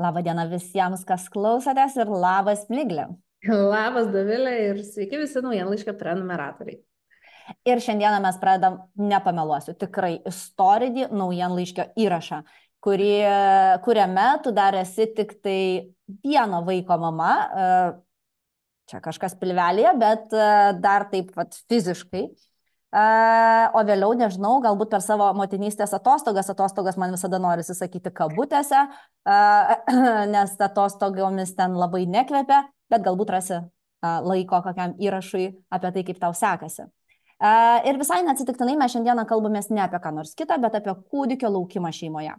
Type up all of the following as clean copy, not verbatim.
Labą dieną visiems, kas klausotės ir labas Miglė. Labas, Dovilė, ir sveiki visi naujienlaiškio prenumeratoriai. Ir šiandieną mes pradedam, nepameluosiu, tikrai istorinį naujienlaiškio įrašą, kuriame tu dar esi tik tai vieno vaiko mama, čia kažkas pilvelėje, bet dar taip vat, fiziškai. O vėliau, nežinau, galbūt per savo motinystės atostogas man visada norisi sakyti kabutėse, nes atostogomis ten labai nekvepia, bet galbūt rasi laiko kokiam įrašui apie tai, kaip tau sekasi. Ir visai neatsitiktinai mes šiandieną kalbamės ne apie ką nors kitą, bet apie kūdikio laukimą šeimoje.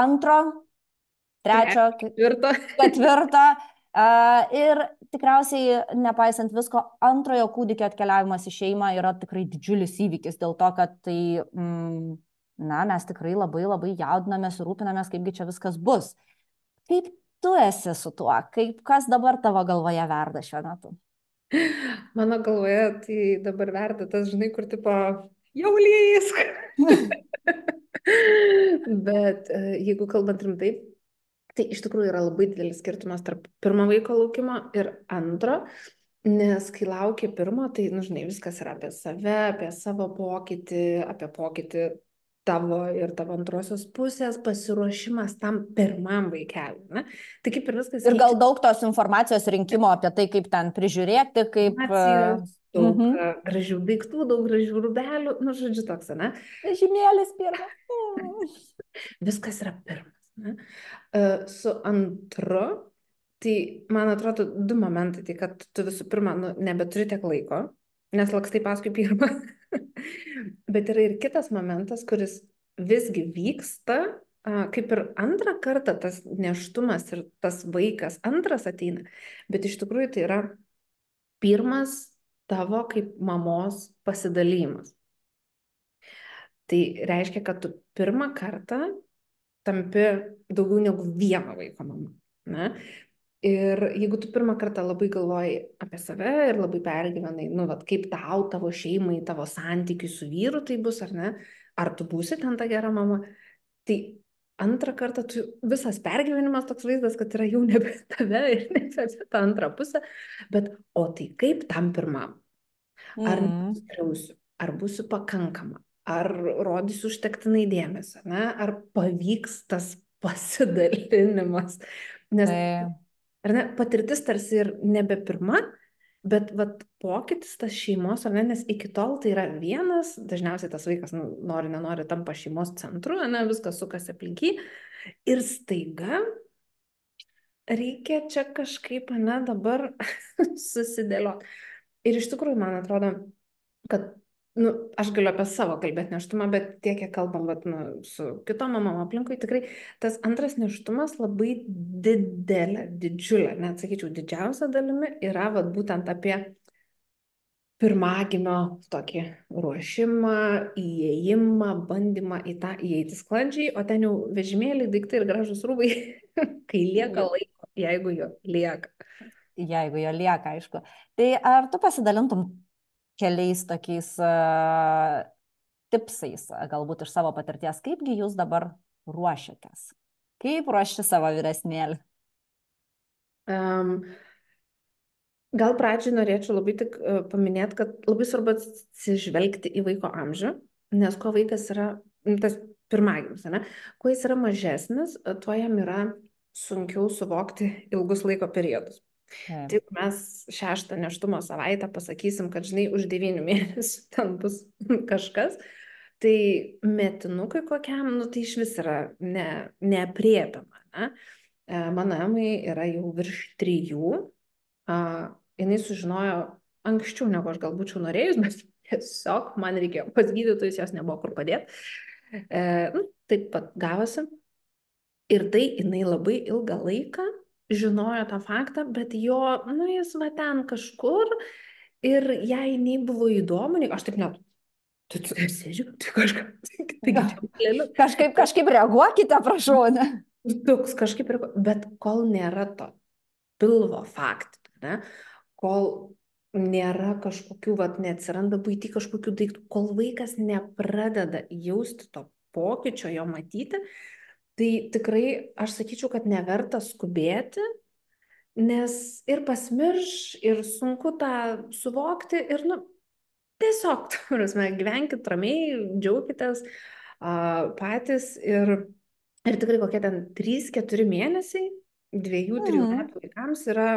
Antro, trečio, ketvirto. Ir tikriausiai, nepaisant visko, antrojo kūdikio atkeliavimas į šeimą yra tikrai didžiulis įvykis dėl to, kad tai, mes tikrai labai labai jaudinamės ir rūpinamės, kaipgi čia viskas bus. Kaip tu esi su tuo? Kas dabar tavo galvoje verda šiuo metu? Mano galvoje tai dabar verda tas, žinai, kur tipo jau lysk. Bet jeigu kalbant rimtai, tai iš tikrųjų yra labai didelis skirtumas tarp pirmo vaiko laukimo ir antro, nes kai laukia pirmo, tai, žinai, viskas yra apie save, apie savo pokytį, apie pokytį tavo ir tavo antrosios pusės, pasiruošimas tam pirmam vaikeliui, ne? Tai kaip ir viskas Ir gal daug tos informacijos rinkimo apie tai, kaip ten prižiūrėti, kaip... daug gražių daiktų, daug gražių rūbelių, žodžiu toks, ne? Žymėlis pirmas. Viskas yra pirmas, ne? Su antru, tai man atrodo du momentai, tai kad tu visų pirma, nebeturi tiek laiko, nes lakstai paskui pirmą, bet yra ir kitas momentas, kuris visgi vyksta, kaip ir antrą kartą tas nėštumas ir tas vaikas antras ateina, bet iš tikrųjų tai yra pirmas tavo kaip mamos pasidalymas. Tai reiškia, kad tu pirmą kartą tampi daugiau negu vieno vaiko mama. Ne? Ir jeigu tu pirmą kartą labai galvoji apie save ir labai pergyvenai, kaip tavo šeimai, tavo santykiai su vyru tai bus, ar ne, ar tu būsi ten ta gera mama, tai antrą kartą tu visas pergyvenimas toks vaizdas, kad yra jau nebe tave ir nebe ta antra pusė, bet o tai kaip tam pirmam? Ar nuskriausiu, ar būsiu pakankama, ar rodysiu užtektinai dėmesio, ne? Ar pavyks tas pasidalinimas, nes ar ne, patirtis tarsi ir nebe pirma, bet pokytis tas šeimos, ar ne, nes iki tol tai yra vienas, dažniausiai tas vaikas nori, nenori tampa šeimos centru, ne, viskas sukasi aplink jį ir staiga reikia čia kažkaip, ne, dabar susidėlioti. Ir iš tikrųjų, man atrodo, kad, aš galiu apie savo kalbėti nėštumą, bet tiek, kiek kalbam, su kitom mamom aplinkui, tikrai tas antras nėštumas labai didžiulė, net sakyčiau, didžiausia dalimi yra būtent apie pirmagimio tokį ruošimą, įėjimą, bandymą į tą įeiti sklandžiai, o ten jau vežimėliai, daiktai ir gražus rūbai, kai lieka laiko, jeigu jo lieka. Jeigu jo lieka, aišku. Tai ar tu pasidalintum keliais tokiais tipsais, galbūt iš savo patirties, kaipgi jūs dabar ruošiatės? Kaip ruošti savo vyresnėlį? Gal pradžiai norėčiau labai tik paminėti, kad labai svarbu atsižvelgti į vaiko amžių, nes kuo vaikas yra, tas pirmagimis, ne? Kuo jis yra mažesnis, tuo jam yra sunkiau suvokti ilgus laiko periodus. Tai mes 6 nėštumo savaitę pasakysim, kad žinai, už 9 mėnesių ten bus kažkas, tai metinukai kokiam, tai iš vis yra neapriepiama. Ne? Mano Emai yra jau virš 3, jinai sužinojo anksčiau, negu aš gal būčiau norėjus, bet tiesiog man reikėjo pas gydytojus, jos nebuvo kur padėti. Taip pat gavosi. Ir tai jinai labai ilgą laiką žinojo tą faktą, bet jo, jis ten kažkur ir jai nei buvo įdomu, nei aš taip net, tu sėdžiu, kažkaip reaguokite, prašau, ne? Toks kažkaip, bet kol nėra to pilvo faktų, ne? Kol nėra kažkokių, neatsiranda buity kažkokių daiktų, kol vaikas nepradeda jausti to pokyčio, jo matyti, Tai tikrai aš sakyčiau, kad neverta skubėti, nes ir pasmirš, ir sunku tą suvokti, ir, nu, tiesiog, prasme, gyvenkit ramiai, džiaukitės patys ir tikrai kokie ten 3-4 mėnesiai 2-3 Mhm. metų vaikams yra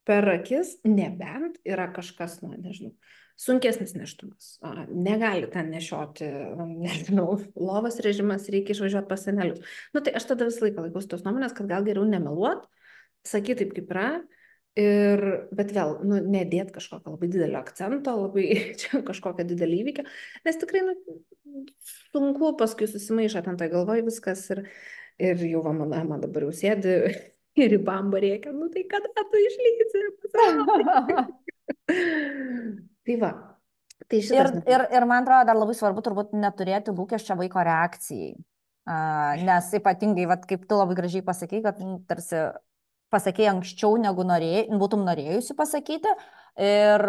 per akis, nebent yra kažkas, na, nežinau, sunkesnis nėštumas. Negali ten nešioti, nežinau, lovos režimas, reikia išvažiuoti pas senelius. Nu, tai aš tada visą laiką laikausi tos nuomonės, kad gal geriau nemeluot, sakyti taip, kaip yra. Bet vėl, nu, nedėt kažkokio labai didelio akcento, labai čia kažkokio didelio įvykio, nes tikrai, nu, sunku paskui susimaišo ten tai galvoj viskas ir jau va, mano Ema dabar jau sėdi ir į bambą rėkia, nu tai kada tu išlysi ir pasirodai. Tai va, tai Ir, šitas. ir man atrodo, dar labai svarbu turbūt neturėti lūkesčio vaiko reakcijai. Nes ypatingai, vat, kaip tu labai gražiai pasakei, kad tarsi pasakei anksčiau, negu būtum norėjusi pasakyti. Ir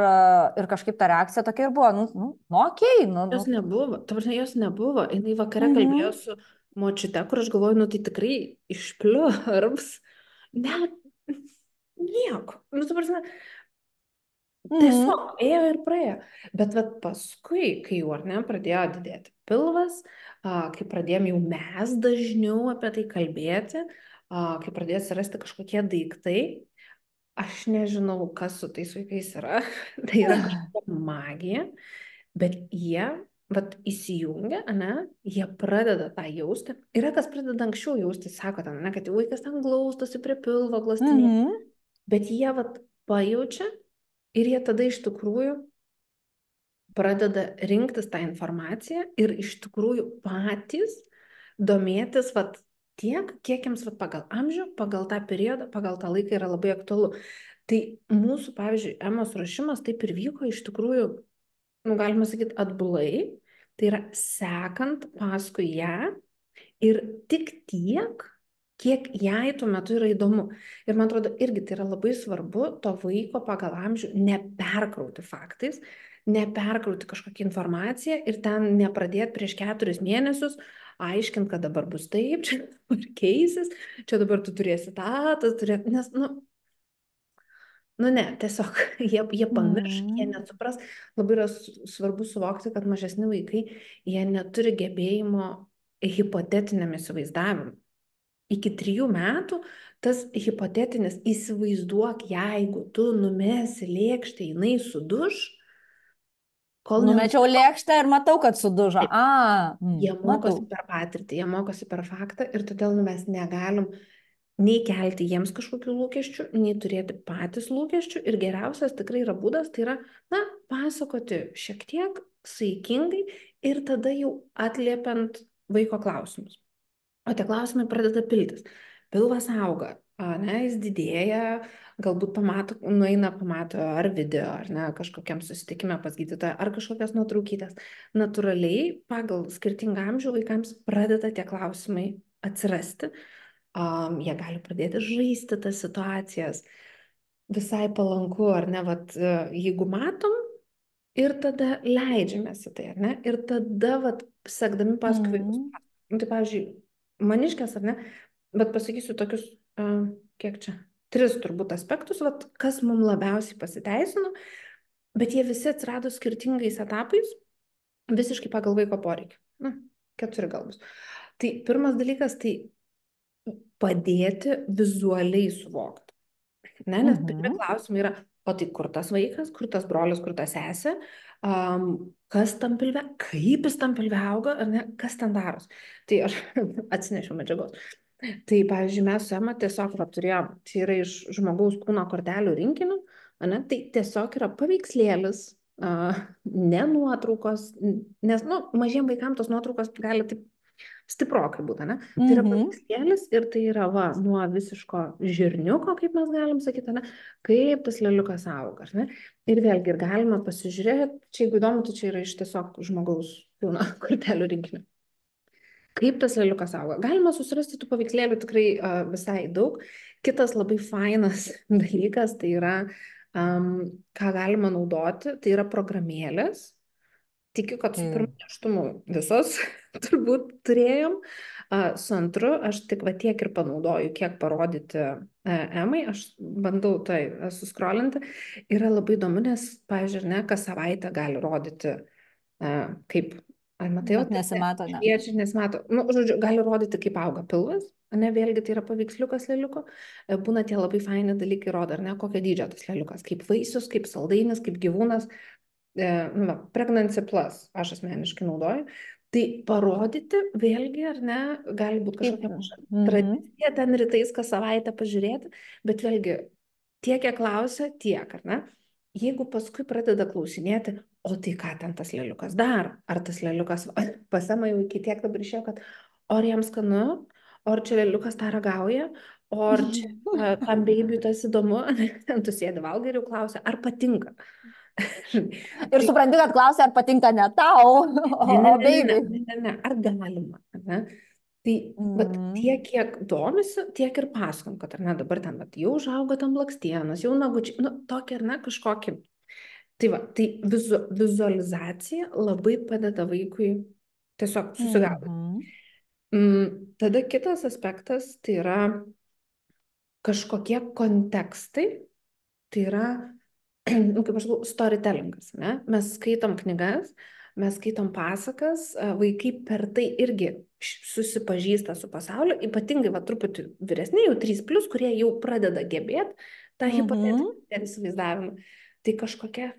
kažkaip ta reakcija tokia ir buvo, nu okei, Jos nebuvo, ta prasme, jos nebuvo. Jinai vakare kalbėjo Mhm. su močiute, kur aš galvoju, nu tai tikrai išpliurbs. Ne, nieko. Nu, ta prasme, Mhm. tiesiog ėjo ir praėjo. Bet vat paskui, kai jau ar ne, pradėjo didėti pilvas, kai pradėjom jau mes dažniau apie tai kalbėti, kai pradėjo atsirasti kažkokie daiktai, aš nežinau, kas su tais vaikais yra. Tai yra kažkokia magija, bet jie, vat įsijungia, ne, jie pradeda tą jausti. Yra kas pradeda anksčiau jausti, sako ten, ne, kad jau vaikas ten glaustosi prie pilvo, glastinė. Mhm. Bet jie vat pajaučia ir jie tada iš tikrųjų pradeda rinktis tą informaciją ir iš tikrųjų patys domėtis vat, tiek, kiek jiems vat, pagal amžių, pagal tą periodą, pagal tą laiką yra labai aktualu. Tai mūsų, pavyzdžiui, Emos ruošimas taip ir vyko iš tikrųjų, nu, galima sakyti, atbulai. Tai yra sekant paskui ją ir tik tiek, kiek jai tuo metu yra įdomu. Ir man atrodo, irgi tai yra labai svarbu to vaiko pagal amžių neperkrauti faktais, neperkrauti kažkokią informaciją ir ten nepradėti prieš 4 mėnesius aiškinti, kad dabar bus taip, čia dabar keisis, čia dabar tu turėsi tą, tas turėsi, nes, nu ne, tiesiog jie pamirš, jie Mhm. nesupras. Labai yra svarbu suvokti, kad mažesni vaikai, jie neturi gebėjimo hipotetiniam įsivaizdavimui. Iki 3 metų tas hipotetinis įsivaizduok, jeigu tu numesi lėkštę, jinai suduš, kol Numečiau lėkštę ir matau, kad sudužo. jie mokosi Matau. per patirtį, jie mokosi per faktą ir todėl mes negalim nei kelti jiems kažkokių lūkesčių, nei turėti patys lūkesčių. Ir geriausias tikrai yra būdas, tai yra, na, pasakoti šiek tiek saikingai ir tada jau atliepiant vaiko klausimus. O tie klausimai pradeda piltis. Pilvas auga, ne, jis didėja, galbūt pamato ar video, ar ne, kažkokiam susitikime pas gydytoją, ar kažkokias nuotraukytės. Natūraliai, pagal skirtingą amžių vaikams pradeda tie klausimai atsirasti. Jie gali pradėti žaisti tas situacijas. Visai palanku, ar ne, vat, jeigu matom ir tada leidžiamės į tai, ar ne, ir tada, vat, sekdami paskui vaikus. Mhm. Nu, tai, pavyzdžiui, maniškės, ar ne, bet pasakysiu tokius, kiek čia, 3 turbūt aspektus, vat, kas mums labiausiai pasiteisino, bet jie visi atsirado skirtingais etapais, visiškai pagal vaiko poreikį. Na, 4 galbūt. Tai pirmas dalykas, tai padėti vizualiai suvokti. Ne, nes pirmi Mhm. klausimai yra, o tai kur tas vaikas, kur tas brolis, kur ta sesė, kas tam pilve, kaip jis tam pilve auga, ar ne, kas ten daros. Tai aš atsinešiau medžiagos. Tai, pavyzdžiui, mes su Ema tiesiog turėjom, tai yra iš žmogaus kūno kortelių rinkinių, ne, tai tiesiog yra paveikslėlis, ne nuotraukos, nes, nu, mažiem vaikams tos nuotraukos gali taip stiprokai būtų, ne? Tai yra Mhm. paveikslėlis ir tai yra va, nuo visiško žirniuko, kaip mes galim sakyti, ne? Kaip tas leliukas auga, ne? Ir vėlgi, ir galima pasižiūrėti, čia jeigu įdomu, tai čia yra iš tiesiog žmogaus pilno kortelių rinkinio. Kaip tas leliukas auga? Galima susirasti tų paveikslėlių tikrai visai daug. Kitas labai fainas dalykas, tai yra, ką galima naudoti, tai yra programėlės. Tikiu, kad su pirmu nėštumu visos turbūt turėjom. Su antru aš tik va tiek ir panaudoju, kiek parodyti Emai, aš bandau tai suskrolinti. Yra labai įdomu, nes, pavyzdžiui, ne, kas savaitę gali rodyti, kaip, ar matai, Bet nesimato, ne. šviečia, nesimato, nu, žodžiu, gali rodyti, kaip auga pilvas, ne, vėlgi tai yra paveiksliukas leliuko, būna tie labai faini dalykai rodo, ar ne, kokio dydžio tas leliukas, kaip vaisius, kaip saldainis, kaip gyvūnas. Nu, va, Pregnancy Plus aš asmeniškai naudoju. Tai parodyti vėlgi, ar ne, gali būti kažkokia tradicija ten rytais kas savaitę pažiūrėti, bet vėlgi tiek, kiek klausia, tiek, ar ne? Jeigu paskui pradeda klausinėti, o tai ką ten tas leliukas daro? Ar tas leliukas pasama jau iki tiek dabar išėjo, kad ar jam skanu, ar čia leliukas tą ragauja, ar čia tam babyui tas įdomu, tu sėdi valgai ir jau klausia, ar patinka. Ir supranti, kad klausia, ar patinka ne tau, o baby. Ne, ar galima, ne? Tai bet tiek, kiek domisi, tiek ir pasakom, kad ar ne, dabar ten vat, jau užaugo tam blakstienas, jau nagučiai, nu, tokį ar ne, kažkokį. Tai va, tai vizualizacija labai padeda vaikui tiesiog susigaudyti. Tada kitas aspektas, tai yra kažkokie kontekstai, tai yra, kaip aš sakau, storytellingas, ne? Mes skaitom knygas, mes skaitom pasakas, vaikai per tai irgi susipažįsta su pasauliu, ypatingai va truputį vyresni, jau 3+, kurie jau pradeda gebėti tą hipotetinį įsivaizdavimą. Tai kažkokia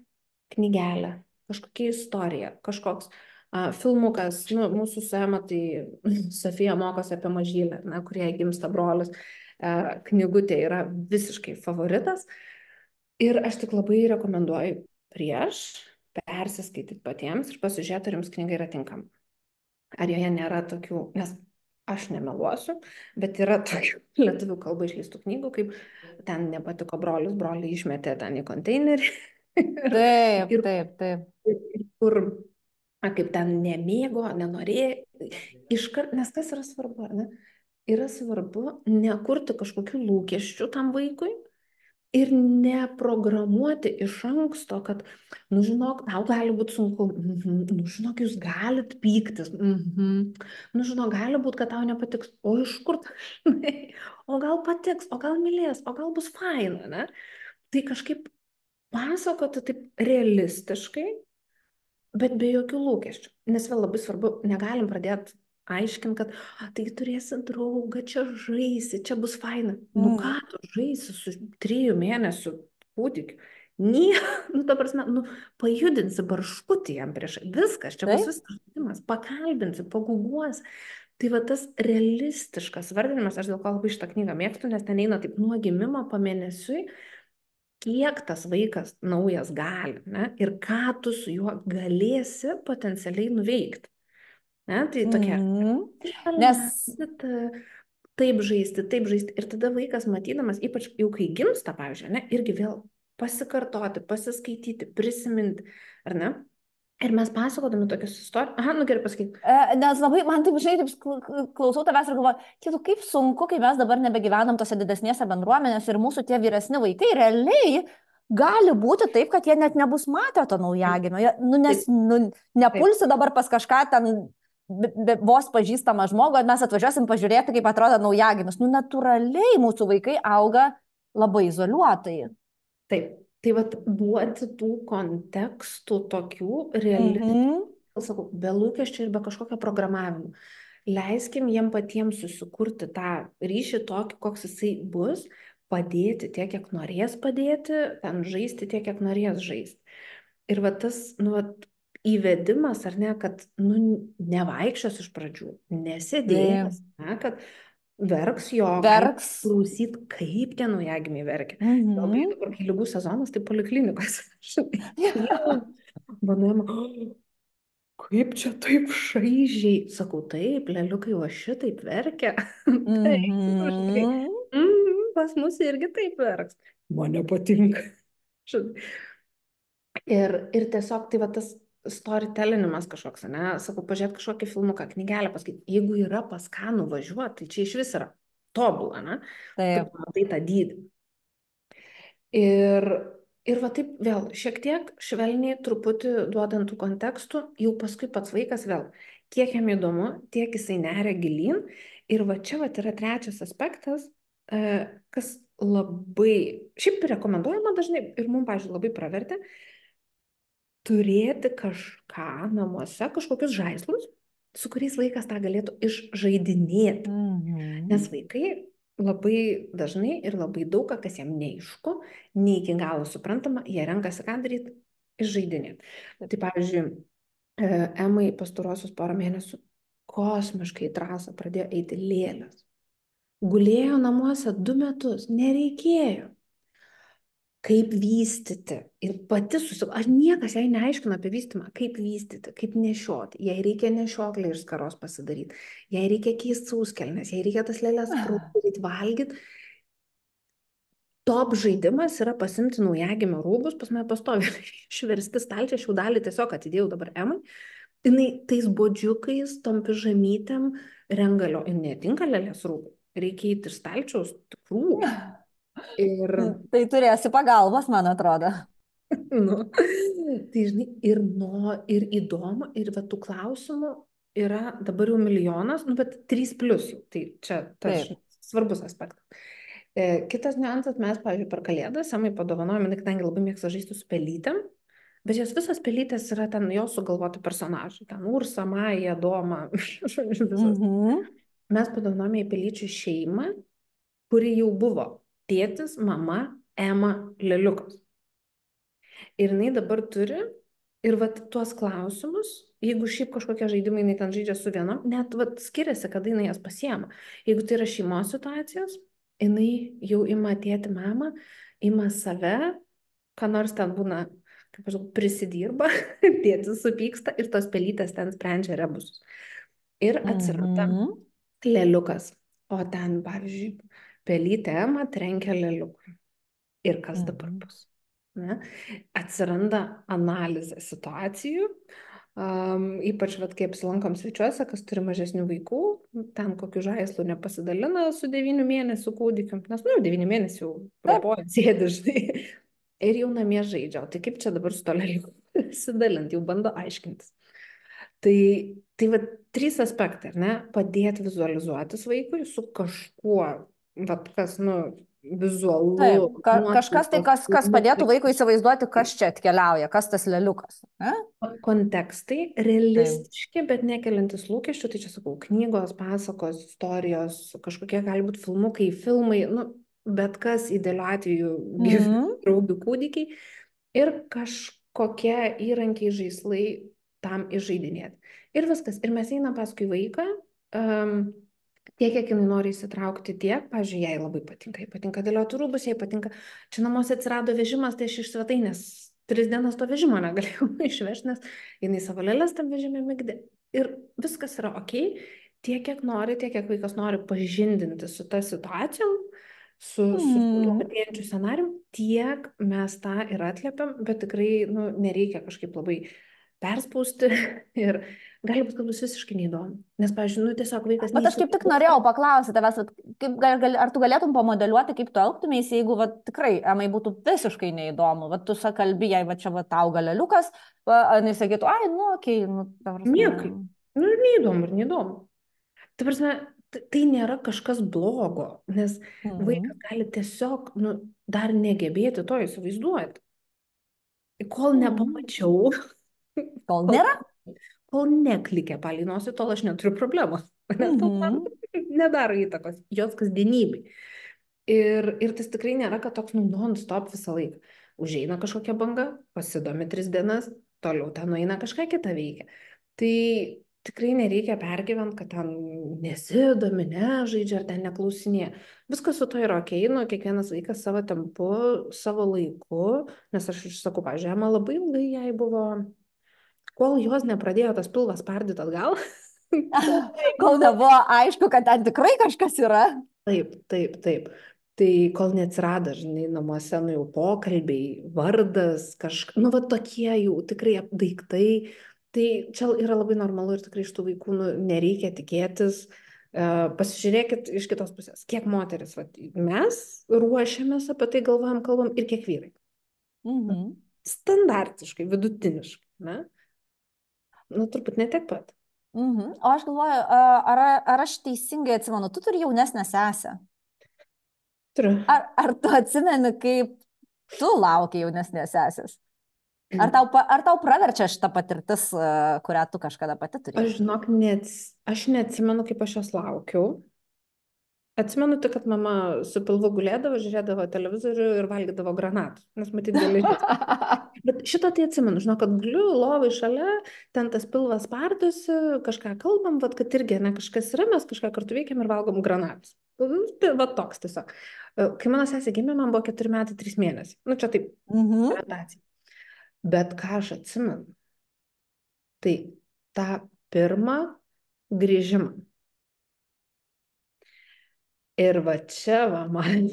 knygelė, kažkokia istorija, kažkoks filmukas, nu, mūsų su Ema, tai Sofija mokosi apie mažylę, na, kurie gimsta brolis, knygutė yra visiškai favoritas. Ir aš tik labai rekomenduoju prieš persiskaityti patiems ir pasižiūrėti, ar jums knyga yra tinkama. Ar joje nėra tokių, nes aš nemeluosiu, bet yra tokių lietuvių kalba išleistų knygų, kaip ten nepatiko brolius, broliai išmetė ten į konteinerį. Taip. Kur, kaip ten nemėgo, nenorėjo. Iškart, nes kas yra svarbu, ar ne? Yra svarbu nekurti kažkokių lūkesčių tam vaikui, ir neprogramuoti iš anksto, kad, nu žinok, tau gali būti sunku, nu žinok, jūs galit pyktis, nu žinok, gali būti, kad tau nepatiks, o iš kur, o gal patiks, o gal mylės, o gal bus faina, ne? Tai kažkaip pasakoti taip realistiškai, bet be jokių lūkesčių, nes vėl labai svarbu, negalim pradėti aiškint, kad tai turėsi draugą, čia žaisi, čia bus faina. Nu ką tu žaisi su 3 mėnesių kūdikiu? Nu, ta prasme, nu, pajudinsi barškutį jam prieš. Viskas, čia bus viskas žaidimas. Pakalbinsi, paguguosi. Tai va tas realistiškas vardinimas, aš dėl ko labai šitą knygą mėgstu, nes ten eina taip nuo gimimo pamėnesiui, kiek tas vaikas naujas gali, ne? Ir ką tu su juo galėsi potencialiai nuveikti. Ne, tai tokia. Nes taip žaisti. Ir tada vaikas matydamas, ypač jau kai gimsta, pavyzdžiui, ne, irgi vėl pasikartoti, pasiskaityti, prisiminti, ar ne? Ir mes pasakodami tokias istorijas, nu gerai pasakyti. Nes labai, man taip, žinai, taip klausau tavęs ir galvoju, kaip sunku, kai mes dabar nebegyvenam tose didesnėse bendruomenėse ir mūsų tie vyresni vaikai realiai gali būti taip, kad jie net nebus matę to naujagimio. Nu, nes nepulsi dabar pas kažką ten vos pažįstamą žmogų, mes atvažiuosim pažiūrėti, kaip atrodo naujagimis. Nu, natūraliai mūsų vaikai auga labai izoliuotai. Taip, tai vat duoti tų kontekstų tokių realių, sakau, be lūkesčių ir be kažkokio programavimo. Leiskim jiem patiems susikurti tą ryšį tokį, koks jisai bus, padėti tiek, kiek norės padėti, ten žaisti tiek, kiek norės žaisti. Ir va tas, nu, įvedimas, ar ne, kad, nu, nevaikščios iš pradžių, nesėdėjęs, ne, kad verks jo, klausyt, kaip tie naujagimiai verkia. Labai dabar, kai ligų sezonas, tai poliklinikos. Manoma, kaip čia taip šaižiai. Sakau, taip, leliukai, o šitaip verkia. Taip, pas mus irgi taip verks. Man nepatinka. Ir tiesiog tai va tas storytellinimas kažkoks, ne, sakau, pažiūrėt kažkokį filmuką, knygelę paskaityti, jeigu yra pas ką nuvažiuoti, tai čia iš vis yra tobula, ne? Taip. Tu matai tą dydį. Ir va taip vėl, šiek tiek švelniai truputį duodant tų kontekstų, jau paskui pats vaikas vėl kiek jam įdomu, tiek jisai neria gilyn. Ir va čia va yra trečias aspektas, kas labai, šiaip rekomenduojama dažnai ir mums, pavyzdžiui, labai pravertė, turėti kažką namuose, kažkokius žaislus, su kuriais vaikas tą galėtų išžaidinėti. Nes vaikai labai dažnai ir labai daug, kas jam neaišku, ne iki galo suprantama, jie renkasi ką daryti, išžaidinėti. Tai pavyzdžiui, Emai pastarosius porą mėnesių kosmiškai į trasą pradėjo eiti lėlės. Gulėjo namuose 2 metus, nereikėjo. Kaip vystyti. Ir pati aš niekas jai neaiškino apie vystymą, kaip vystyti, kaip nešioti. Jai reikia nešioklę iš skaros pasidaryti, jai reikia keisti sauskelnes, jai reikia tas lėlės krauti, valgyti. Top žaidimas yra pasimti naujagimio rūbus, pas mane pastovi išversti stalčiai, aš jau dalį tiesiog atidėjau dabar Emai. Jinai tais bodžiukais, tom pižamytėm rengalio, ir netinka lėlės rūbai. Reikia įti iš stalčiaus tikrų. Ir... Tai turėsi pagalbos, man atrodo. Nu, tai žinai, ir įdomu, ir va tų klausimų yra dabar jau milijonas, nu, bet 3+. Tai čia tas svarbus aspektas. Kitas niuansas, mes, pavyzdžiui, per Kalėdas Emai padovanojame, kadangi labai mėgsta žaisti su pelytėm, bet jos visos pelytės yra ten jos sugalvoti personažai, ten Ursa, Maja, Doma, visos. Mes padovanojame į pelyčių šeimą, kuri jau buvo tėtis, mama, Ema, lėliukas. Ir jinai dabar turi, ir vat tuos klausimus, jeigu šiaip kažkokie žaidimai jinai ten žaidžia su viena, net vat skiriasi, kada jinai jas pasiema. Jeigu tai yra šeimos situacijos, jinai jau ima tėti mamą, ima save, ką nors ten būna, kaip aš žinau, prisidirba, tėtis supyksta ir tos pelytės ten sprendžia rebusus. Ir atsiranda lėliukas. O ten, pavyzdžiui, pelytė Ema trenkia lėliuką. Ir kas dabar bus? Ne? Atsiranda analizė situacijų. Ypač, kai apsilankom svečiuose, kas turi mažesnių vaikų, ten kokiu žaislu nepasidalina su 9 mėnesių kūdikiu, nes, 9 mėnesių jau propojant sėdi, žinai, ir jau namie žaidžia. Tai kaip čia dabar su to lėliuku pasidalinti, jau bando aiškintis. Tai va, 3 aspektai, ne? Padėti vizualizuotis vaikui su kažkuo, kas, vizualu. Taip, kažkas tai, kas padėtų vaikui įsivaizduoti, kas čia atkeliauja, kas tas lėliukas. Kontekstai realistiški, bet nekeliantis lūkesčių, tai čia sakau, knygos, pasakos, istorijos, kažkokie gali būti filmukai, filmai, bet kas idealiu atveju draugių kūdikiai ir kažkokie įrankiai, žaislai tam išžaidinėti. Ir viskas. Ir mes einam paskui vaiką, tiek, kiek jinai nori įsitraukti, tiek, pavyzdžiui, jai labai patinka. Jai patinka dėlioti rūbus, jai patinka. Čia namuose atsirado vežimas, tai aš iš svetainės 3 dienas to vežimo negalėjau išvežti, nes jinai savo lėlės tam vežime migdė. Ir viskas yra ok, tiek, kiek nori, tiek, kiek vaikas nori pažindinti su ta situacijom, su atėjančiu scenarium, tiek mes tą ir atliepiam, bet tikrai nereikia kažkaip labai perspausti ir gali būti, kad bus visiškai neįdomu. Nes, pavyzdžiui, tiesiog vaikas... Bet aš kaip tik norėjau paklausyti tavęs, ar tu galėtum pamodeliuoti, kaip tu elgtumės, jeigu tikrai Emai būtų visiškai neįdomu. Tu kalbi, jei čia auga lėliukas, jinai sakytų, okei, Niekai. Ir neįdomu. Ta prasme, tai nėra kažkas blogo, nes vaikas gali tiesiog dar negebėti to įsivaizduoti. Kol nepamačiau... Kol nėra? Kol neklikė palei nosį, tol aš neturiu problemos. Nedaro įtakos jos kasdienybei. Ir tas tikrai nėra, kad toks non-stop visą laiką. Užeina kažkokia banga, pasidomi 3 dienas, toliau ten nueina kažką kitą veikia. Tai tikrai nereikia pergyventi, kad ten nesidomi, nežaidžia ar ten neklausinėja. Viskas su to yra ok, kiekvienas vaikas savo tempu, savo laiku, nes aš sakau, pavyzdžiui, Ema labai ilgai jai buvo... Kol jos nepradėjo tas pilvas spardyti atgal. Kol nebuvo aišku, kad ten tikrai kažkas yra. Taip. Tai kol neatsirado, žinai, namuose, jau pokalbiai, vardas, va tokie jau tikrai daiktai. Tai čia yra labai normalu ir tikrai iš tų vaikų nereikia tikėtis. Pasižiūrėkit iš kitos pusės, kiek moteris, mes ruošiamės apie tai galvojam, kalbam ir kiek vyrai. Standartiškai, vidutiniškai, ne? Turbūt ne tiek pat. O aš galvoju, ar aš teisingai atsimenu, tu turi jaunesnę sesę. Turiu. Ar tu atsimeni, kaip tu lauki jaunesnės sesės? Ar tau praverčia šita patirtis, kurią tu kažkada pati turėjai? Aš žinok, aš neatsimenu, kaip aš jos laukiau. Atsimenu tik, kad mama su pilvu gulėdavo, žiūrėdavo televizorių ir valgydavo granatų, nes matyt geležis. Bet šito tai atsimenu, žinau, kad guliu lovai šalia, ten tas pilvas spardosi, kažką kalbam, vat, kad irgi ne kažkas yra, mes kažką kartu veikiam ir valgom granatus. Tai va toks tiesiog. Kai mano sesė gimė, man buvo 4 metai, 3 mėnesiai. Nu, čia taip, orientacija. Bet ką aš atsimenu, tai tą pirmą grįžimą. Ir va čia va man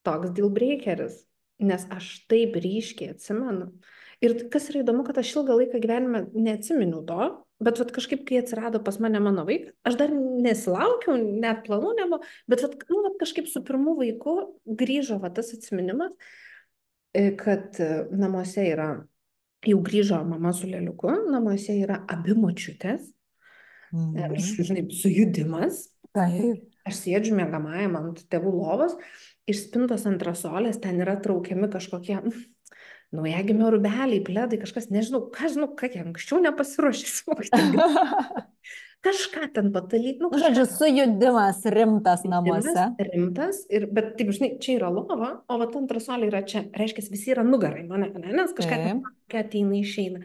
toks deal breakeris, nes aš taip ryškiai atsimenu. Ir kas yra įdomu, kad aš ilgą laiką gyvenime neatsiminiau to, bet vat, kažkaip, kai atsirado pas mane mano vaikas, aš dar nesilaukiau, net planų nebuvo, bet vat, nu, vat, kažkaip su pirmu vaiku grįžo va, tas atsiminimas, kad namuose yra, jau grįžo mama su lėliuku, namuose yra abi močiutės, žinai, sujudimas. Taip. Aš sėdžiu miegamajam ant tėvų lovos, iš spintos antrasolės ten yra traukiami kažkokie naujagimio rūbeliai, pledai, kažkas, nežinau, ką žinau, ką jie anksčiau nepasiruošė suvokti. Kažką ten patalyti. Nu, Žodžiu, sujudimas rimtas namuose. Rimtas, bet taip, žinai, čia yra lova, o va ta antrasolė yra čia. Reiškia, visi yra nugarai mane, nes kažką ten ateina, išeina.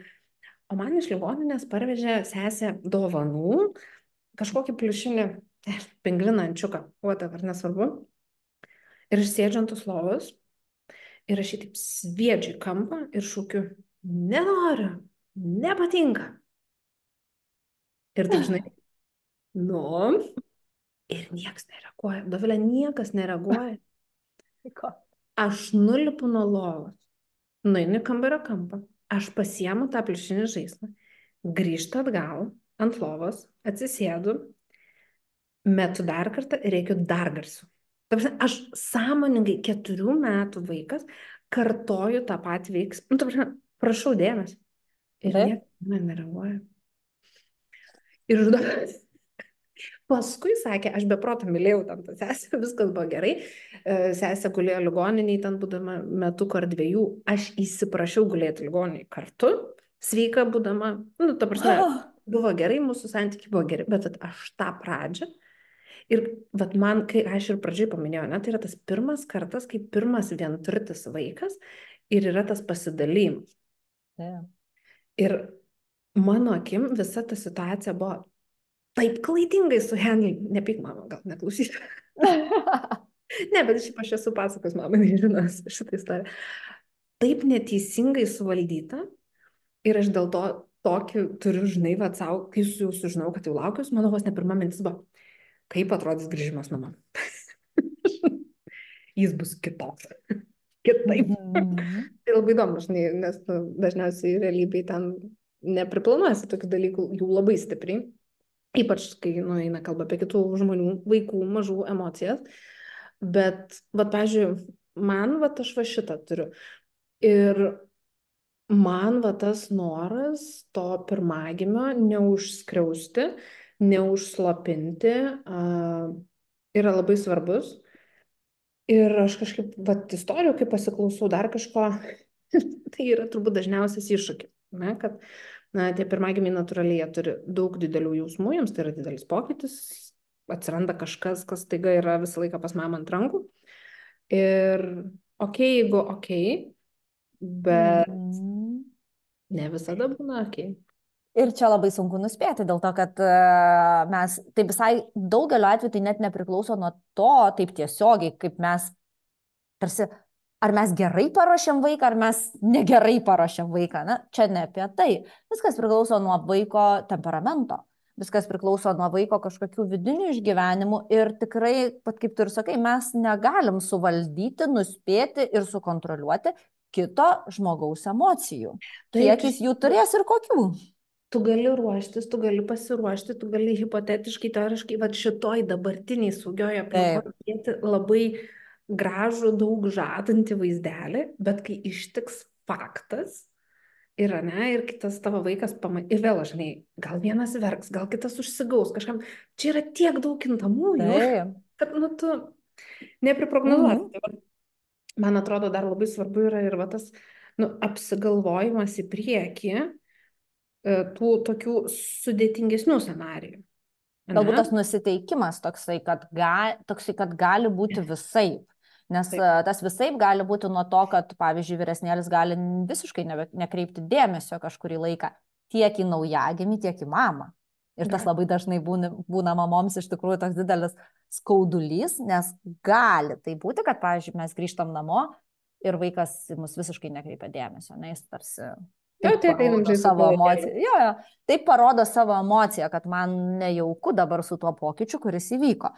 O man iš ligoninės parvežė sesė dovanų, kažkokį pliušinį pingviną ančiuką, whatever, nesvarbu. Ir aš sėdžiu ant tos lovos ir aš jį taip sviedžiu į kampą ir šūkiu, nenoriu, nepatinka. Ir taip, žinai, nu, ir nieks nereaguoja. Dovilė, niekas nereaguoja. Aš nulipu nuo lovos, nueinu į kambario kampą, aš pasiemu tą pliušinį žaislą, grįžtu atgal ant lovos, atsisėdu, metu dar kartą ir reikiu dar garsiau. Aš sąmoningai 4 metų vaikas kartoju tą patį veiksmą. Nu, prašau dėmesio. Ir niekas man nereaguoja. Ir paskui sakė, aš be proto mylėjau tam tą sesę, viskas buvo gerai. Sesė gulėjo ligoniniai, ten būdama metuko ar 2. Aš įsiprašiau gulėti ligoniniai kartu, sveika būdama. Nu, ta prasme, buvo gerai, mūsų santykiai buvo geri, bet aš tą pradžią. Ir vat man, kai aš ir pradžiai paminėjau, ne, tai yra tas pirmas kartas, kai pirmas vienturtis vaikas ir yra tas pasidalymas. Ir mano akim visa ta situacija buvo taip klaidingai suhandlinta. Nepyk, mama, gal neklausys. Ne, bet šiaip aš esu pasakos, mama, nežinos šitą istoriją. Taip neteisingai suvaldyta ir aš dėl to tokį turiu, žinai, vat savo, kai jau sužinau, kad jau laukius, mano vos ne pirma mintis buvo, kaip atrodys grįžimas namo. Jis bus kitoks. Kitaip. Tai labai įdomu, žinai, nes dažniausiai realybėje ten nepriplanuosi tokių dalykų jų labai stipriai. Ypač, kai eina kalba apie kitų žmonių, vaikų, mažų emocijas. Bet, pavyzdžiui, man, aš šitą turiu. Ir man, tas noras to pirmagimio neužskriausti, neužslopinti yra labai svarbus. Ir aš kažkaip, istorijų, kai pasiklausau dar kažko, tai yra turbūt dažniausias iššūkis, ne, kad tie pirmagimiai natūraliai jie turi daug didelių jausmų, jiems tai yra didelis pokytis, atsiranda kažkas, kas taiga yra visą laiką pas mamą ant rankų. Ir jeigu bet ne visada būna Ir čia labai sunku nuspėti, dėl to, kad mes, tai visai daugeliu atveju tai net nepriklauso nuo to, taip tiesiogiai, kaip mes, tarsi, ar mes gerai paruošiam vaiką, ar mes negerai paruošiam vaiką. Na, čia ne apie tai. Viskas priklauso nuo vaiko temperamento, viskas priklauso nuo vaiko kažkokių vidinių išgyvenimų ir tikrai, pat kaip tu ir sakai, mes negalim suvaldyti, nuspėti ir sukontroliuoti kito žmogaus emocijų. Kiek jis jų turės ir kokių. Tu gali ruoštis, tu gali pasiruošti, tu gali hipotetiškai, teoriškai, šitoj dabartiniai saugioje aplinkoje turėti labai gražų, daug žadantį vaizdelį, bet kai ištiks faktas, ir, ne, ir kitas tavo vaikas ir vėl, žinai, gal vienas verks, gal kitas užsigaus, kažkam. Čia yra tiek daug kintamųjų, Taip. kad, nu, tu nepriprognozuosi. Mhm. Tai vat, man atrodo, dar labai svarbu yra ir va tas, nu, apsigalvojimas į priekį tų tokių sudėtingesnių scenarijų. Galbūt Ne? tas nusiteikimas toksai, kad gali būti visaip. Nes Taip. tas visaip gali būti nuo to, kad, pavyzdžiui, vyresnėlis gali visiškai nekreipti dėmesio kažkurį laiką tiek į naujagimį, tiek į mamą. Ir tas Gali. labai dažnai būna mamoms iš tikrųjų toks didelis skaudulys, nes gali tai būti, kad, pavyzdžiui, mes grįžtam namo ir vaikas į mus visiškai nekreipia dėmesio, ne, jis tarsi Jo, taip tiek einam parodo žaisti savo kalaitėlį. emociją. Jo, taip parodo savo emociją, kad man nejauku dabar su tuo pokyčiu, kuris įvyko.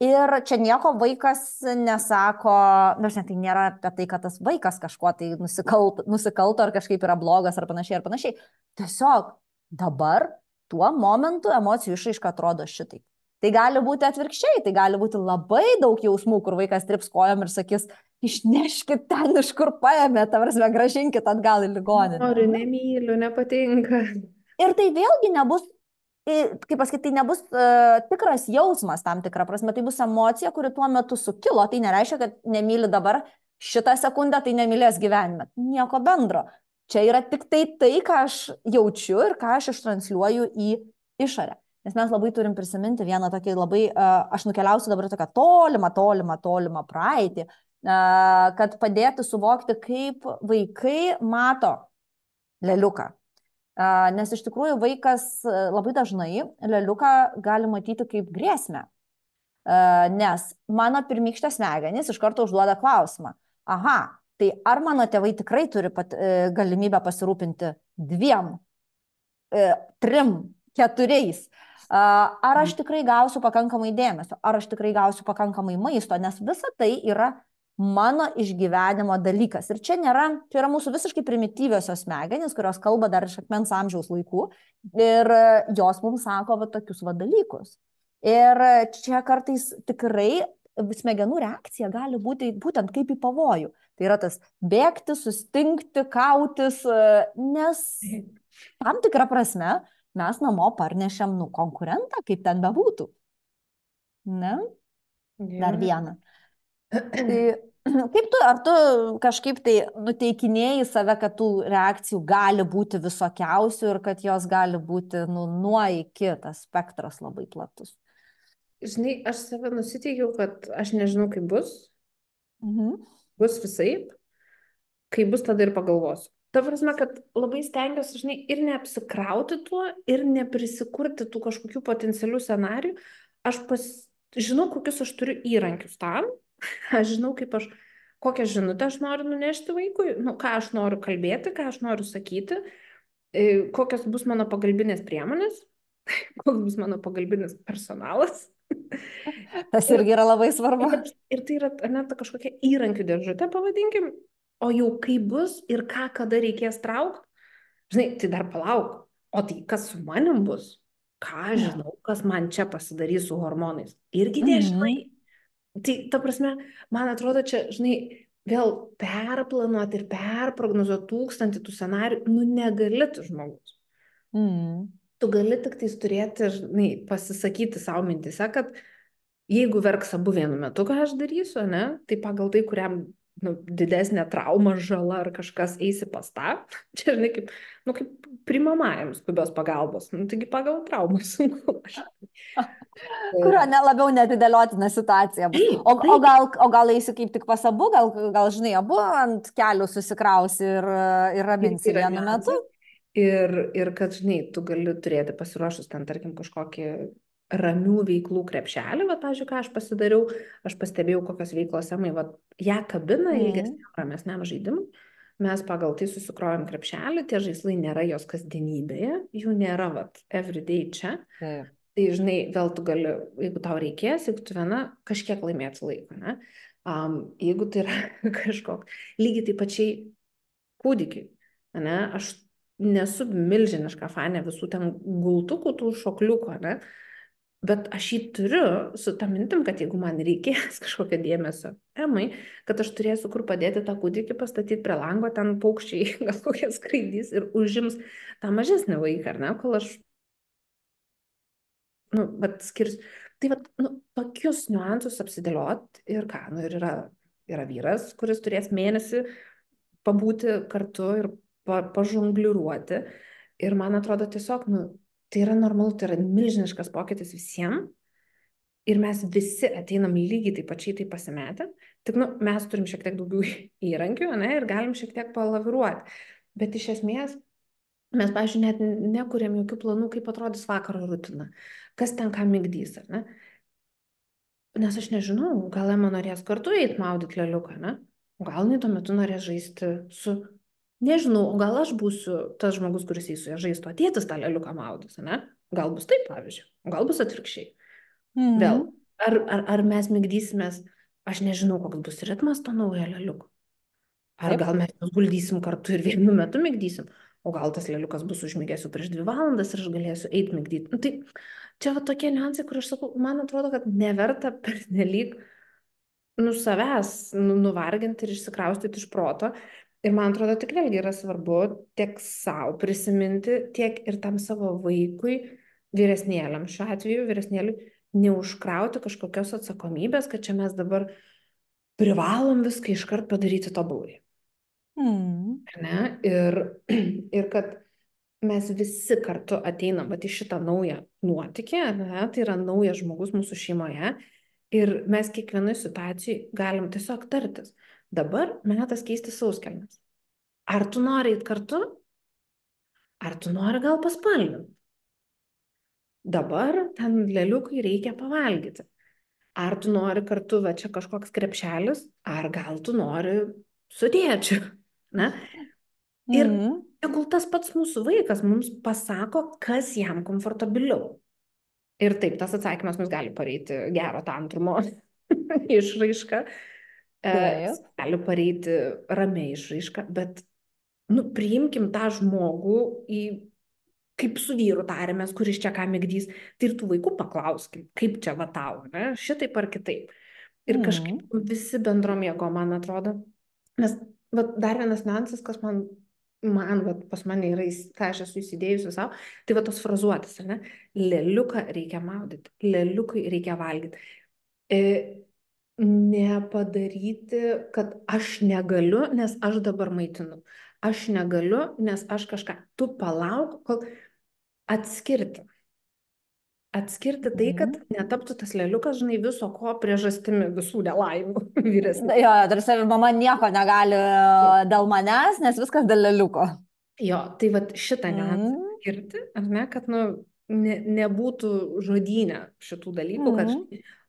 Ir čia nieko vaikas nesako, nors tai nėra apie tai, kad tas vaikas kažkuo tai nusikalto ar kažkaip yra blogas ar panašiai ar panašiai. Tiesiog dabar tuo momentu emocijų išraiška atrodo šitaip. Tai gali būti atvirkščiai, tai gali būti labai daug jausmų, kur vaikas trips kojom ir sakys, išneškit ten, iš kur paėmė, ta prasme, gražinkit atgal į ligoninę. Noriu, nemyliu, nepatinka. Ir tai vėlgi nebus, kaip pasakyti, tai nebus tikras jausmas tam tikrą prasme, tai bus emocija, kuri tuo metu sukilo, tai nereiškia, kad nemyli dabar šitą sekundę, tai nemylės gyvenime. Nieko bendro. Čia yra tik tai, ką aš jaučiu ir ką aš ištransliuoju į išorę. Nes mes labai turim prisiminti vieną tokį labai, aš nukeliausiu dabar tokią tolimą praeitį, kad padėtų suvokti, kaip vaikai mato leliuką. Nes iš tikrųjų vaikas labai dažnai leliuką gali matyti kaip grėsmę. Nes mano pirmykštės smegenys iš karto užduoda klausimą. Aha, tai ar mano tėvai tikrai turi galimybę pasirūpinti 2, 3, 4? Ar aš tikrai gausiu pakankamai dėmesio? Ar aš tikrai gausiu pakankamai maisto? Nes visa tai yra mano išgyvenimo dalykas. Ir čia yra mūsų visiškai primityviosios smegenys, kurios kalba dar iš akmens amžiaus laikų. Ir jos mums sako va tokius va dalykus. Ir čia kartais tikrai smegenų reakcija gali būti būtent kaip į pavojų. Tai yra tas bėgti, sustingti, kautis, nes tam tikrą prasme mes namo parnešėm konkurentą, kaip ten bebūtų. Ne? Dar vieną. Tai kaip ar tu kažkaip tai nuteikinėjai save, kad tų reakcijų gali būti visokiausių ir kad jos gali būti nuo iki, tas spektras labai platus? Žinai, aš save nusiteikiau, kad aš nežinau, kaip bus. Bus visaip. Kai bus, tada ir pagalvosiu. Ta prasme, kad labai stengiuosi, žinai, ir neapsikrauti tuo, ir neprisikurti tų kažkokių potencialių scenarijų. Aš žinau, kokius aš turiu įrankius tam. Aš žinau, kokią žinutę aš noriu nunešti vaikui, nu, ką aš noriu kalbėti, ką aš noriu sakyti, kokios bus mano pagalbinės priemonės, koks bus mano pagalbinis personalas. Tas irgi yra labai svarbu. Ir tai yra net kažkokia įrankių dėžutė, pavadinkim. O jau kaip bus ir kada reikės traukti, žinai, tai dar palauk. O tai kas su manim bus? Ką aš žinau, kas man čia pasidarys su hormonais? Irgi nežinai. Tai, ta prasme, man atrodo, čia, žinai, vėl perplanuoti ir perprognozuoti 1000 tų scenarijų, nu negali tu žmogus. Tu gali tik tais turėti, žinai, pasisakyti savo mintise, kad jeigu verks abu vienu metu, ką aš darysiu, ne, tai pagal tai, kuriam didesnė trauma, žala ar kažkas eisi pas tą, čia, žinai, kaip primamajam skubios pagalbos, taigi pagal traumą sunku. Kurio labiau netidėliotina situacija bus. O gal eisi kaip tik pas abu, gal žinai, abu ant kelių susikrausi ir raminsi vienu metu. Ir kad, žinai, tu gali turėti pasiruošus ten, tarkim, kažkokį ramių veiklų krepšelį, va, pavyzdžiui, ką aš pasidariau, aš pastebėjau, kokios veiklos Emai, va, ją kabina ilgesniam ramesniam žaidimui, mes pagal tai susikrovėm krepšelį, tie žaislai nėra jos kasdienybėje, jų nėra, va, everyday čia. Tai, žinai, vėl tu gali, jeigu tau reikės, jeigu tu viena, kažkiek laimėti laiko, ne? Jeigu tai yra kažkoks, lygiai taip pačiai kūdikiai, ne? Aš nesu milžiniška fanė visų ten gultukų, tų šokliukų, ne? Bet aš jį turiu su tą mintim, kad jeigu man reikės kažkokio dėmesio Emai, kad aš turėsiu kur padėti tą kūdikį, pastatyti prie lango, ten paukščiai gal kokie skraidys ir užims tą mažesnį vaiką, ar ne, kol aš, nu, bet skirs. Tai vat, nu, tokius niuansus apsidėliot ir ką, nu, ir yra vyras, kuris turės mėnesį pabūti kartu ir pažongliruoti. Ir man atrodo tiesiog, nu, tai yra normalu, tai yra milžiniškas pokytis visiems. Ir mes visi ateinam lygiai taip pačiai tai pasimetę, tik nu, mes turim šiek tiek daugiau įrankių, ne, ir galim šiek tiek palaviruoti. Bet iš esmės mes, pavyzdžiui, net nekuriam jokių planų, kaip atrodys vakaro rutina, kas ten ką migdys, ar ne? Nes aš nežinau, gal Ema norės kartu eiti maudyti leliuką, ne? O gal jinai tuo metu norės žaisti su, nežinau, o gal aš būsiu tas žmogus, kuris eis su ja žaisti, o tėtis tą leliuką maudys, ne? Gal bus taip, pavyzdžiui, o gal bus atvirkščiai. Vėl, ar mes migdysimės, aš nežinau, koks bus ritmas to naujo leliuko. Ar gal mes juos guldysim kartu ir vienu metu migdysim, o gal tas leliukas bus užmigęs jau prieš 2 valandas ir aš galėsiu eiti migdyti. Nu, tai čia va tokie niuansai, kur aš sakau, man atrodo, kad neverta pernelyg nu savęs nuvarginti ir išsikraustyti iš proto. Ir man atrodo, tik vėlgi yra svarbu tiek savo prisiminti, tiek ir tam savo vaikui, vyresnėliam šiuo atveju, vyresnėliui, neužkrauti kažkokios atsakomybės, kad čia mes dabar privalom viską iškart padaryti tobulai. Ar ne? Ir kad mes visi kartu ateinam į šitą naują nuotykį, ne? Tai yra naujas žmogus mūsų šeimoje ir mes kiekvienoje situacijoje galim tiesiog tartis. Dabar metas keisti sauskelnes. Ar tu nori eiti kartu? Ar tu nori gal paspalvinti? Dabar ten leliukai reikia pavalgyti. Ar tu nori kartu, va čia kažkoks krepšelis, ar gal tu nori su tėčiu, ne? Ir tegul tas pats mūsų vaikas mums pasako, kas jam komfortabiliau. Ir taip, tas atsakymas mums gali pareiti gero tantrumo išraiška, gali pareiti ramiai išraiška, bet nu, priimkim tą žmogų kaip su vyru tarėmės, kuris čia ką migdys, tai ir tų vaikų paklauskim, kaip čia va tau, ne? Šitaip ar kitaip. Ir kažkaip visi bendrom jėgom, man atrodo. Nes va, dar vienas niuansas, kas man va, pas mane yra, ką aš esu įsidėjusi savo, tai va tos frazuotis, ne? Leliuką reikia maudyti, leliukui reikia valgyti. Nepadaryti, kad aš negaliu, nes aš dabar maitinu. Aš negaliu, nes aš kažką. Tu palauk, kol atskirti. Atskirti tai, kad netaptų tas leliukas, žinai, viso ko priežastimi visų nelaimų vyresnė. Jo, tarsi mama nieko negali dėl manęs, nes viskas dėl leliuko. Jo, tai va šitą niuansą skirti, ar ne, kad nu, nebūtų žodynė šitų dalykų, kad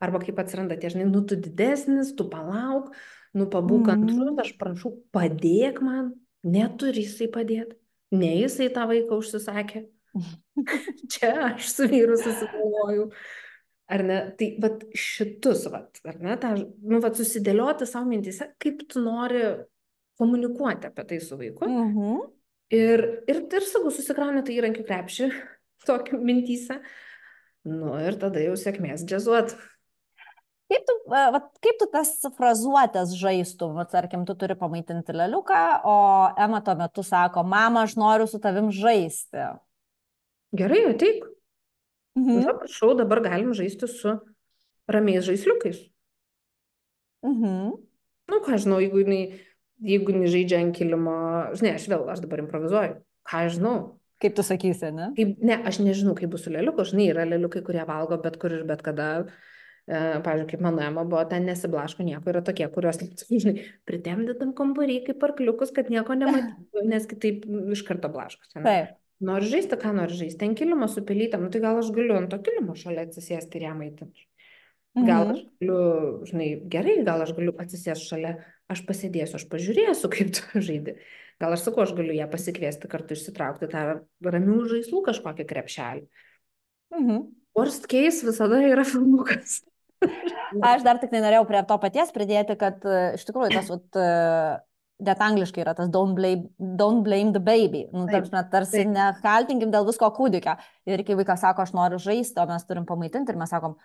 arba kaip atsiranda tie, žinai, nu tu didesnis, tu palauk, nu pabūk antrus, aš prašau, padėk man, neturi jisai padėti, ne jisai tą vaiką užsisakė. Čia aš su vyru susigalvoju. Ar ne? Tai vat šitus, vat, ar ne, tą, nu, vat susidėlioti savo mintise, kaip tu nori komunikuoti apie tai su vaiku. Ir sakau, susikrauni tai įrankių krepšį, tokiu mintyse. Nu, ir tada jau sėkmės džiazuot. Kaip tu tas frazuotės žaistum? Tarkim, tu turi pamaitinti leliuką, o Ema tuo metu sako, mama, aš noriu su tavim žaisti. Gerai, ateik. Na, prašau, dabar galim žaisti su ramiais žaisliukais. Nu, ką žinau, jeigu jinai žaidžia ant kilimo, žinai, aš dabar improvizuoju. Ką aš žinau? Kaip tu sakysi, ne? Ne, aš nežinau, kaip bus su leliuku. Žinai, yra leliukai, kurie valgo bet kur ir bet kada. Pavyzdžiui, kaip mano Ema buvo, ten nesiblaško nieko. Yra tokie, kuriuos, žinai, pritemdytam kambarį kaip arkliukus, kad nieko nematytų, nes kitaip iš karto blaškos. Taip. Nori žaisti, ką nori žaisti. Ten kilimo su pelytėm, nu, tai gal aš galiu ant to kilimo šalia atsisėsti ir ją maitinti. Gal aš galiu, žinai, gerai, gal aš galiu atsisėsti šalia, aš pasėdėsiu, aš pažiūrėsiu, kaip tu žaidi. Gal aš sakau, aš galiu ją pasikviesti kartu išsitraukti tą ramių žaislų kažkokį krepšelį. Worst case visada yra filmukas. Aš dar tik tai norėjau prie to paties pridėti, kad iš tikrųjų tas net angliškai yra tas don't blame the baby. Nu, tarsi nekaltinkim dėl visko kūdikio. Ir kai vaikas sako, aš noriu žaisti, o mes turim pamaitinti ir mes sakom,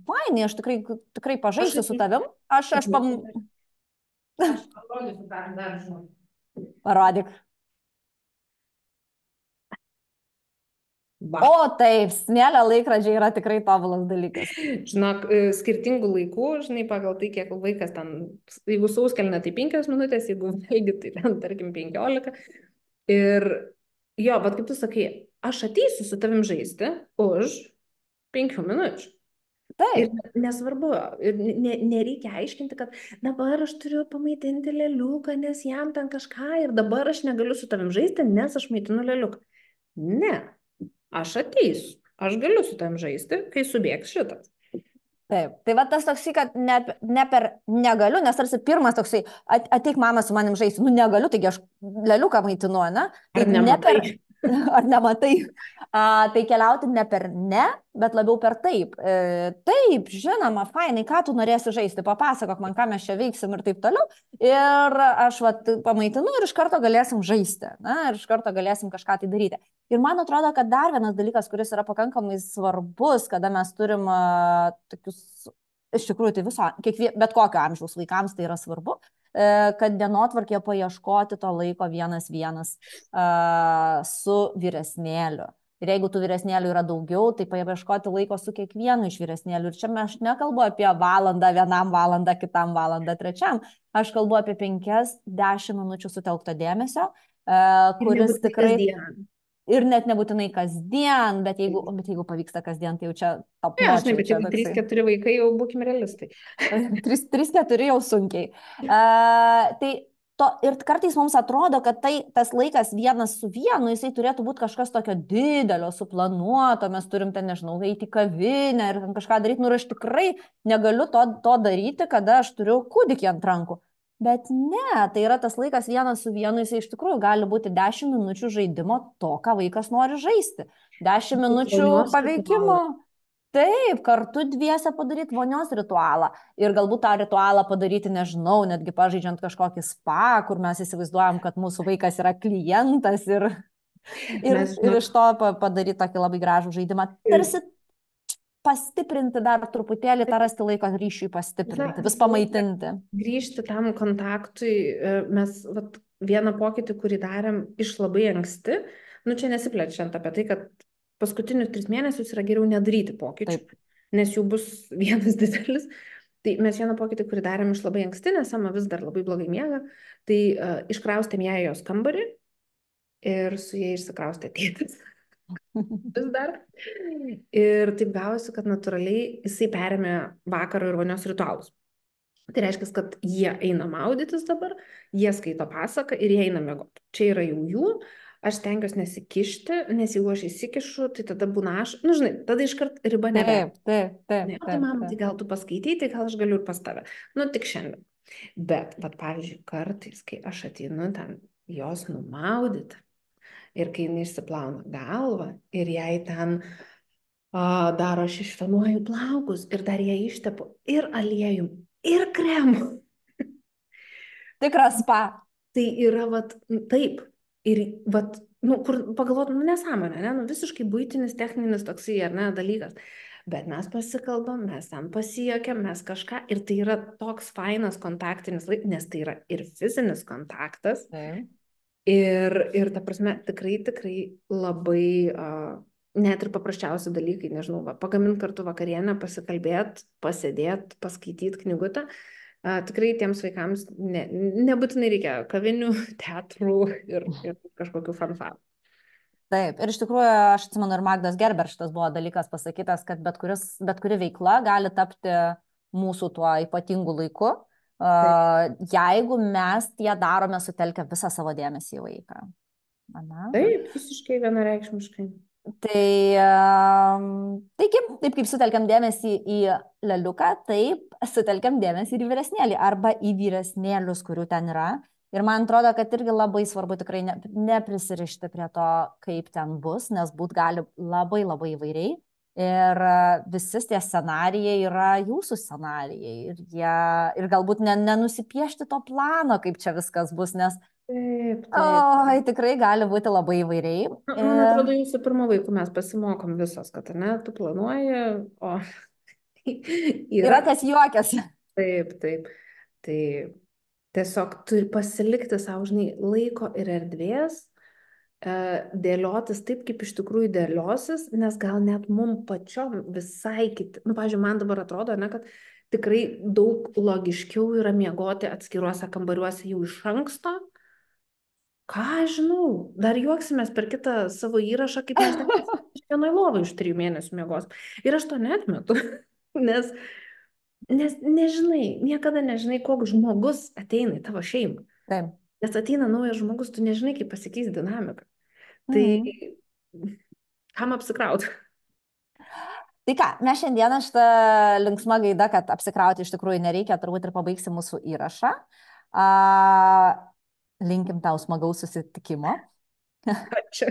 fainai, aš tikrai pažaisiu su tavim. Aš parodysiu dar žinau. Parodyk. Va. O taip, smėlio laikrodžiai yra tikrai tobulas dalykas. Žinok, skirtingų laikų, žinai, pagal tai, kiek vaikas ten, jeigu sauskelne, tai 5 minutės, jeigu vėlgi, tai ten, tarkim, 15. Ir jo, bet kaip tu sakai, aš ateisiu su tavim žaisti už 5 minučių. Taip. Ir nesvarbu, ir nereikia aiškinti, kad dabar aš turiu pamaitinti lėliuką, nes jam ten kažką ir dabar aš negaliu su tavim žaisti, nes aš maitinu lėliuką. Ne, aš ateisiu, aš galiu su tavim žaisti, kai subėgs šitas. Taip, tai va tas toksai, kad ne per negaliu, nes tarsi pirmas toksai, ateik mama su manim žaisti, nu negaliu, taigi aš lėliuką maitinu, ne? Tai ar nematai? Tai keliauti ne per ne, bet labiau per taip. Taip, žinoma, fainai, ką tu norėsi žaisti, papasakok man, ką mes čia veiksim ir taip toliau. Ir aš pamaitinu ir iš karto galėsim žaisti, na, ir iš karto galėsim kažką tai daryti. Ir man atrodo, kad dar vienas dalykas, kuris yra pakankamai svarbus, kada mes turim tokius, iš tikrųjų, tai bet kokio amžiaus vaikams tai yra svarbu, kad dienotvarkėje paieškoti to laiko vienas su vyresnėliu. Ir jeigu tų vyresnėlių yra daugiau, tai paieškoti laiko su kiekvienu iš vyresnėlių. Ir čia aš nekalbu apie valandą, vienam valandą, kitam valandą, trečiam. Aš kalbu apie 5-10 minučių sutelkto dėmesio, kuris tikrai... Ir net nebūtinai kasdien, bet jeigu pavyksta kasdien, tai jau čia top notch. Aš nebet, jeigu 3-4 vaikai, jau būkim realistai. 3-4 jau sunkiai. Ir kartais mums atrodo, kad tas laikas vienas su vienu, jisai turėtų būti kažkas tokio didelio, suplanuoto, mes turim ten, nežinau, eiti į kavinę ir kažką daryti, ir aš tikrai negaliu to daryti, kada aš turiu kūdikį ant rankų. Bet ne, tai yra tas laikas vienas su vienu, jisai iš tikrųjų gali būti 10 minučių žaidimo to, ką vaikas nori žaisti. 10 minučių paveikimo. Taip, kartu dviese padaryti vonios ritualą. Ir galbūt tą ritualą padaryti, nežinau, netgi pažaidžiant kažkokį spa, kur mes įsivaizduojam, kad mūsų vaikas yra klientas ir iš to padaryti tokį labai gražų žaidimą. Tarsi pastiprinti dar truputėlį, tą rasti laiko ryšiui pastiprinti, vis pamaitinti. Grįžti tam kontaktui, mes vieną pokytį, kurį darėm iš labai anksti, čia nesiplečiant apie tai, kad paskutinius 3 mėnesius yra geriau nedaryti pokyčių, nes jų bus vienas didelis. Tai mes vieną pokytį, kurį darėm iš labai anksti, nes Sama vis dar labai blogai miega, tai iškraustėm ją į jos kambarį ir su jai išsikraustė tėtis. Vis dar. Ir taip gavosi, kad natūraliai jisai perėmė vakaro ir vonios ritualus. Tai reiškia, kad jie eina maudytis dabar, jie skaito pasaką ir jie eina miegoti. Čia yra jau jų, aš stengiuosi nesikišti, nes jeigu aš įsikišu, tai tada būna aš, žinai, tada iškart riba nebe. Taip. Tai mama, tai gal tu paskaityti, gal aš galiu ir pas tave. Tik šiandien. Bet, pavyzdžiui, kartais, kai aš ateinu ten jos numaudyti, ir kai jinai išsiplauna galvą ir jai ten daro, aš išfenuoju plaukus ir dar ją ištepu ir aliejum, ir kremu. Tikras spa. Tai yra, taip. Ir, kur pagalvot, nesąmonė, visiškai buitinis, techninis toksai, ar ne, dalykas. Bet mes pasikalbam, mes ten pasijuokiam, mes kažką. Ir tai yra toks fainas kontaktinis laikas, nes tai yra ir fizinis kontaktas. Ir ta prasme, tikrai labai, net ir paprasčiausi dalykai, nežinau, pagamint kartu vakarienę, pasikalbėti, pasėdėti, paskaityti knygutę. Tikrai tiems vaikams nebūtinai reikia kavinių, teatrų ir kažkokių fanfarų. Taip, ir iš tikrųjų, aš atsimenu, ir Magdos Gerber šitas buvo dalykas pasakytas, kad bet kuri veikla gali tapti mūsų tuo ypatingu laiku, jeigu mes tie darome sutelkę visą savo dėmesį į vaiką. Taip, visiškai vienareikšmiškai. Taip kaip sutelkiam dėmesį į leliuką, taip sutelkiam dėmesį ir į vyresnėlį arba į vyresnėlius, kurių ten yra. Ir man atrodo, kad irgi labai svarbu tikrai neprisirišti prie to, kaip ten bus, nes būt gali labai įvairiai. Ir visi tie scenarijai yra jūsų scenarijai. Ir galbūt nenusipiešti to plano, kaip čia viskas bus, nes Taip, taip. tikrai gali būti labai įvairiai. Man atrodo, jūsų pirmo vaikų mes pasimokom visos, kad ne, tu planuoji, o Yra yra. tas juokas. Taip, taip. Tai tiesiog turi pasilikti savo, žinai, laiko ir erdvės, dėliotis taip, kaip iš tikrųjų dėliosis, nes gal net mum pačiom visai kiti. Nu, pavyzdžiui, man dabar atrodo, ne, kad tikrai daug logiškiau yra miegoti atskiruose kambariuose jau iš anksto. Ką aš žinau, dar juoksimės per kitą savo įrašą, kaip mes vienoj lovai iš 3 mėnesių miegos. Ir aš to netmetu, nes nežinai, niekada nežinai, koks žmogus ateina į tavo šeimą. Taip. Nes ateina naujas žmogus, tu nežinai, kaip pasikeis dinamika. Tai kam apsikrauti? Tai ką, mes šiandieną šitą linksmą gaidą, kad apsikrauti iš tikrųjų nereikia, turbūt ir pabaigsim mūsų įrašą. Linkim tau smagaus susitikimo. Ačiū.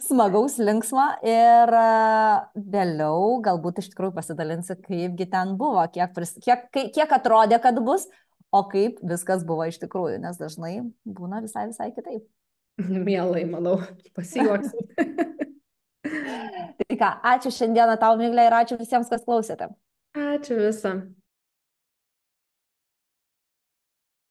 Smagaus, linksmo ir vėliau galbūt iš tikrųjų pasidalinsi, kaipgi ten buvo, kiek atrodė, kad bus, o kaip viskas buvo iš tikrųjų, nes dažnai būna visai kitaip. Mielai, manau, pasijuoksim. Tai ką, ačiū šiandieną tau, Miglė, ir ačiū visiems, kas klausėte. Ačiū visam.